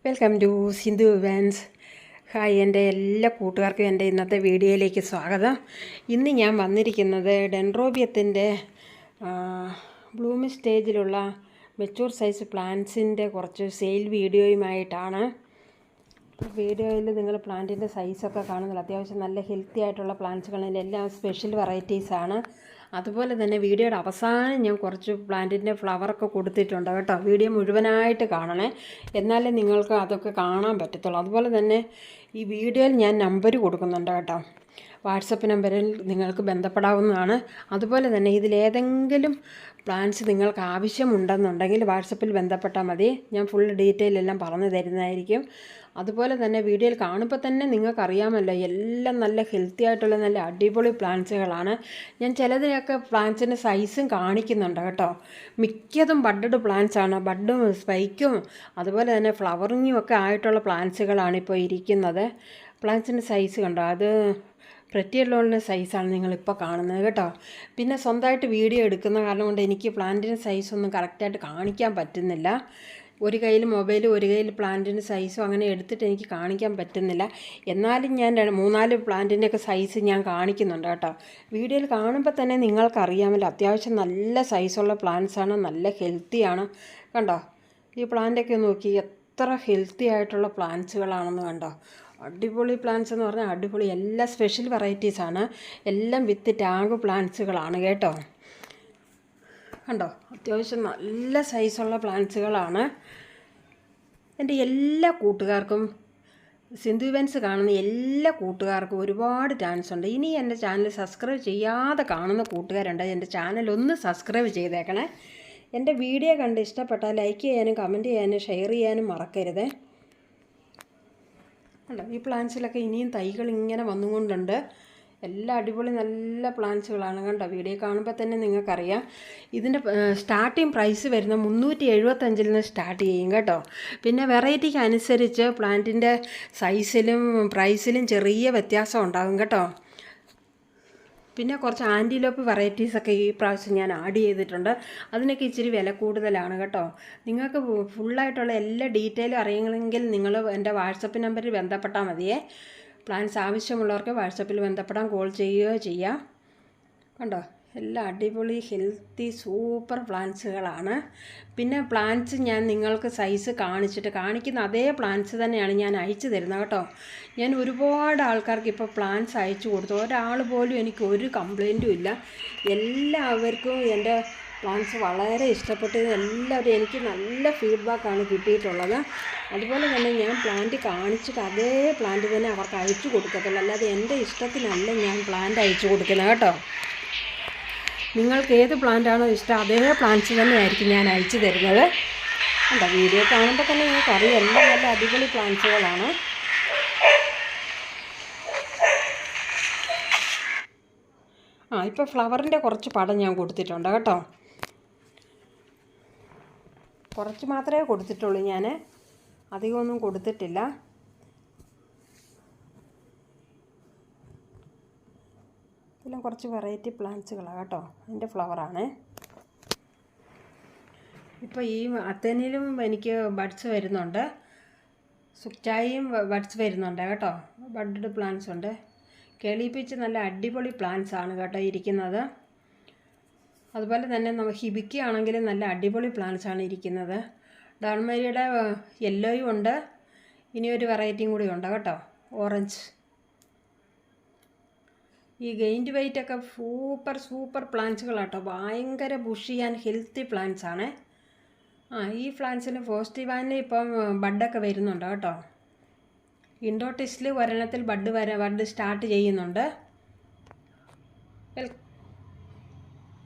Welcome to Sindhu evens. Hi, എൻ്റെ എല്ലാ കൂട്ടുകാർക്കും എൻ്റെ ഇന്നത്തെ വീഡിയോയിലേക്ക് സ്വാഗതം. ഇന്ന് ഞാൻ വന്നിരിക്കുന്നത് ഡെൻഡ്രോബിയത്തിൻ്റെ ബ്ലൂമിംഗ് സ്റ്റേജിലുള്ള മെച്ചൂർ സൈസ് പ്ലാന്റ്സിൻ്റെ കുറച്ച് സെയിൽ വീഡിയോയുമായിട്ടാണ്. വീഡിയോയിൽ നിങ്ങൾ പ്ലാന്റിൻ്റെ സൈസൊക്കെ കാണുന്നില്ല. അത്യാവശ്യം നല്ല ഹെൽത്തി ആയിട്ടുള്ള പ്ലാന്റ്സുകളിൽ എല്ലാം സ്പെഷ്യൽ വെറൈറ്റീസാണ്. അതുപോലെ തന്നെ വീഡിയോയുടെ അവസാനം ഞാൻ കുറച്ച് പ്ലാന്റിൻ്റെ ഫ്ലവറൊക്കെ കൊടുത്തിട്ടുണ്ട് കേട്ടോ. വീഡിയോ മുഴുവനായിട്ട് കാണണേ, എന്നാലേ നിങ്ങൾക്ക് അതൊക്കെ കാണാൻ പറ്റത്തുള്ളൂ. അതുപോലെ തന്നെ ഈ വീഡിയോയിൽ ഞാൻ നമ്പർ കൊടുക്കുന്നുണ്ട് കേട്ടോ. വാട്സപ്പ് നമ്പറിൽ നിങ്ങൾക്ക് ബന്ധപ്പെടാവുന്നതാണ്. അതുപോലെ തന്നെ ഇതിലേതെങ്കിലും പ്ലാൻസ് നിങ്ങൾക്ക് ആവശ്യമുണ്ടെന്നുണ്ടെങ്കിൽ വാട്സപ്പിൽ ബന്ധപ്പെട്ടാൽ മതി. ഞാൻ ഫുൾ ഡീറ്റെയിൽ എല്ലാം പറഞ്ഞു തരുന്നതായിരിക്കും. അതുപോലെ തന്നെ വീഡിയോയിൽ കാണുമ്പോൾ തന്നെ നിങ്ങൾക്കറിയാമല്ലോ, എല്ലാം നല്ല ഹെൽത്തി ആയിട്ടുള്ള നല്ല അടിപൊളി പ്ലാന്റ്സുകളാണ്. ഞാൻ ചിലതിനൊക്കെ പ്ലാന്റ്സിൻ്റെ സൈസും കാണിക്കുന്നുണ്ട് കേട്ടോ. മിക്കതും ബഡഡ് പ്ലാന്റ്സാണ്. ബഡും സ്പൈക്കും അതുപോലെ തന്നെ ഫ്ലവറിങ്ങും ഒക്കെ ആയിട്ടുള്ള പ്ലാന്റ്സുകളാണ് ഇപ്പോൾ ഇരിക്കുന്നത്. പ്ലാന്റ്സിൻ്റെ സൈസ് കണ്ടോ, അത് പ്രത്യല്ലോണിൻ്റെ സൈസാണ് നിങ്ങളിപ്പോൾ കാണുന്നത് കേട്ടോ. പിന്നെ സ്വന്തമായിട്ട് വീഡിയോ എടുക്കുന്ന കാരണം കൊണ്ട് എനിക്ക് പ്ലാന്റിൻ്റെ സൈസൊന്നും കറക്റ്റായിട്ട് കാണിക്കാൻ പറ്റുന്നില്ല. ഒരു കയ്യിൽ മൊബൈലും ഒരു കയ്യിൽ പ്ലാന്റിൻ്റെ സൈസും അങ്ങനെ എടുത്തിട്ട് എനിക്ക് കാണിക്കാൻ പറ്റുന്നില്ല. എന്നാലും ഞാൻ 3-4 പ്ലാന്റിൻ്റെയൊക്കെ സൈസ് ഞാൻ കാണിക്കുന്നുണ്ട് കേട്ടോ. വീഡിയോയിൽ കാണുമ്പോൾ തന്നെ നിങ്ങൾക്കറിയാമല്ലോ, അത്യാവശ്യം നല്ല സൈസുള്ള പ്ലാന്റ്സാണ്, നല്ല ഹെൽത്തിയാണ്. കണ്ടോ, ഈ പ്ലാന്റൊക്കെ നോക്കി എത്ര ഹെൽത്തി ആയിട്ടുള്ള പ്ലാന്റ്സുകളാണെന്ന് കണ്ടോ. അടിപൊളി പ്ലാന്റ്സ് എന്ന് പറഞ്ഞാൽ അടിപൊളി, എല്ലാ സ്പെഷ്യൽ വെറൈറ്റീസാണ്. എല്ലാം വിത്ത് ടാങ്ക് പ്ലാന്റ്സുകളാണ് കേട്ടോ. കണ്ടോ, അത്യാവശ്യം നല്ല സൈസുള്ള പ്ലാന്റ്സുകളാണ്. എൻ്റെ എല്ലാ കൂട്ടുകാർക്കും, സിന്ധു ഇവൻസ് കാണുന്ന എല്ലാ കൂട്ടുകാർക്കും ഒരുപാട് ചാൻസ് ഉണ്ട്. ഇനി എൻ്റെ ചാനൽ സബ്സ്ക്രൈബ് ചെയ്യാതെ കാണുന്ന കൂട്ടുകാരുണ്ട്, എൻ്റെ ചാനൽ ഒന്ന് സബ്സ്ക്രൈബ് ചെയ്തേക്കണേ. എൻ്റെ വീഡിയോ കണ്ട് ഇഷ്ടപ്പെട്ടാൽ ലൈക്ക് ചെയ്യാനും കമൻറ്റ് ചെയ്യാനും ഷെയർ ചെയ്യാനും മറക്കരുത്. അല്ല, ഈ പ്ലാന്റ്സിലൊക്കെ ഇനിയും തൈകൾ ഇങ്ങനെ വന്നുകൊണ്ടുണ്ട്. എല്ലാ അടിപൊളി നല്ല പ്ലാന്റ്സുകളാണ് കണ്ടോ. വീഡിയോ കാണുമ്പോൾ തന്നെ നിങ്ങൾക്കറിയാം. ഇതിൻ്റെ സ്റ്റാർട്ടിങ് പ്രൈസ് വരുന്ന 375 നിന്ന് സ്റ്റാർട്ട് ചെയ്യും കേട്ടോ. പിന്നെ വെറൈറ്റിക്ക് അനുസരിച്ച് പ്ലാന്റിൻ്റെ സൈസിലും പ്രൈസിലും ചെറിയ വ്യത്യാസം ഉണ്ടാകും കേട്ടോ. പിന്നെ കുറച്ച് ആൻറ്റിലോപ്പ് വെറൈറ്റീസൊക്കെ ഈ പ്രാവശ്യം ഞാൻ ആഡ് ചെയ്തിട്ടുണ്ട്. അതിനൊക്കെ ഇച്ചിരി വില കൂടുതലാണ് കേട്ടോ. നിങ്ങൾക്ക് ഫുള്ളായിട്ടുള്ള എല്ലാ ഡീറ്റെയിലും അറിയണമെങ്കിൽ നിങ്ങൾ എൻ്റെ വാട്സപ്പ് നമ്പറിൽ ബന്ധപ്പെട്ടാൽ മതിയേ. പ്ലാൻസ് ആവശ്യമുള്ളവർക്ക് വാട്സപ്പിൽ ബന്ധപ്പെടാൻ കോൾ ചെയ്യുകയോ ചെയ്യാം. കണ്ടോ, എല്ലാം അടിപൊളി ഹെൽത്തി സൂപ്പർ പ്ലാന്റ്സുകളാണ്. പിന്നെ പ്ലാന്റ്സ് ഞാൻ നിങ്ങൾക്ക് സൈസ് കാണിക്കുന്ന അതേ പ്ലാന്റ്സ് തന്നെയാണ് ഞാൻ അയച്ചു തരുന്നത് കേട്ടോ. ഞാൻ ഒരുപാട് ആൾക്കാർക്ക് ഇപ്പോൾ പ്ലാന്റ്സ് അയച്ചു കൊടുത്തു. ഒരാൾ പോലും എനിക്ക് ഒരു കംപ്ലൈൻറ്റും ഇല്ല. എല്ലാവർക്കും എൻ്റെ പ്ലാന്റ്സ് വളരെ ഇഷ്ടപ്പെട്ടു. എല്ലാവരും എനിക്ക് നല്ല ഫീഡ്ബാക്കാണ് കിട്ടിയിട്ടുള്ളത്. അതുപോലെ തന്നെ ഞാൻ പ്ലാന്റ് കാണിച്ചിട്ട് അതേ പ്ലാന്റ് തന്നെ അവർക്ക് അയച്ചു കൊടുക്കത്തുള്ളൂ, അല്ലാതെ എൻ്റെ ഇഷ്ടത്തിനല്ല ഞാൻ പ്ലാന്റ് അയച്ചു കൊടുക്കുന്നത് കേട്ടോ. നിങ്ങൾക്ക് ഏത് പ്ലാന്റാണോ ഇഷ്ടം അതേ പ്ലാന്റ്സ് തന്നെയായിരിക്കും ഞാൻ അയച്ചു തരുന്നത്. കണ്ടോ, വീഡിയോ കാണുമ്പോൾ തന്നെ നിങ്ങൾക്കറിയാം എല്ലാം നല്ല അടിപൊളി പ്ലാന്റ്സുകളാണ്. ഇപ്പോൾ ഫ്ലവറിൻ്റെ കുറച്ച് പടം ഞാൻ കൊടുത്തിട്ടുണ്ട് കേട്ടോ. കുറച്ച് മാത്രമേ കൊടുത്തിട്ടുള്ളൂ, ഞാൻ അധികമൊന്നും കൊടുത്തിട്ടില്ല. ഇതെല്ലാം കുറച്ച് വെറൈറ്റി പ്ലാന്റ്സുകളാണ് കേട്ടോ. അതിൻ്റെ ഫ്ലവറാണ്. ഇപ്പോൾ ഈ അത്തേനിലും എനിക്ക് ബഡ്സ് വരുന്നുണ്ട്, സുക്ചായും ബഡ്സ് വരുന്നുണ്ട് കേട്ടോ. ബഡ്ഡ് പ്ലാന്റ്സ് ഉണ്ട്. കേളിപ്പിച്ച് നല്ല അടിപൊളി പ്ലാന്റ്സ് ആണ് കേട്ടോ ഇരിക്കുന്നത്. അതുപോലെ തന്നെ ഹിബിക്ക് ആണെങ്കിലും നല്ല അടിപൊളി പ്ലാന്റ്സ് ആണ് ഇരിക്കുന്നത്. ഡാൾമേരിയുടെ യെല്ലോയും ഉണ്ട്. ഇനി ഒരു വെറൈറ്റിയും കൂടി ഉണ്ട് കേട്ടോ, ഓറഞ്ച്. ഈ ഗെയിൻഡ് വെയിറ്റ് ഒക്കെ സൂപ്പർ പ്ലാന്റ്സുകളാട്ടോ. ഭയങ്കര ബുഷി ആൻഡ് ഹെൽത്തി പ്ലാന്റ്സ് ആണ്. ഈ പ്ലാന്റ്സിന് പോസിറ്റീവാന് ഇപ്പം ബഡൊക്കെ വരുന്നുണ്ട് കേട്ടോ. ഇൻഡോർ ടെസ്റ്റിൽ ഒരെണ്ണത്തിൽ ബഡ് സ്റ്റാർട്ട് ചെയ്യുന്നുണ്ട്.